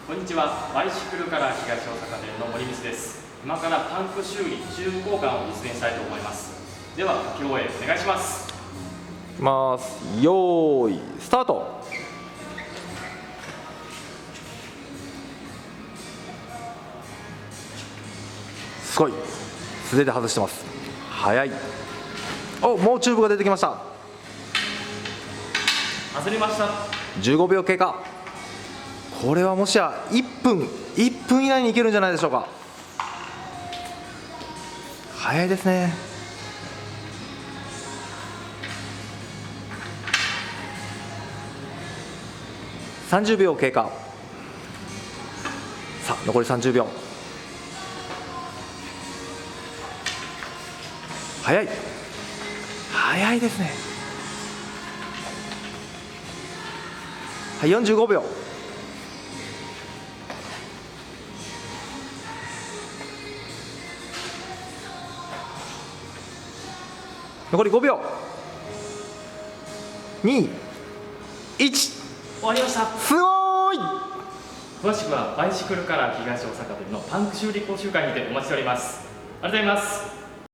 こんにちは。バイシクルから東大阪店の森光です。今からパンク修理、中古交換を実演したいと思います。では、書き終えお願いします。いきます。よーいスタート。すごい、素手で外してます。早い。お、もうチューブが出てきました。外れました。15秒経過。これはもしや1分以内にいけるんじゃないでしょうか。早いですね。30秒経過。さあ残り30秒。早いですね。はい、45秒。残り5秒。2、1。終わりました。すごーい。詳しくはバイシクルから東大阪店のパンク修理講習会にてお待ちしております。ありがとうございます。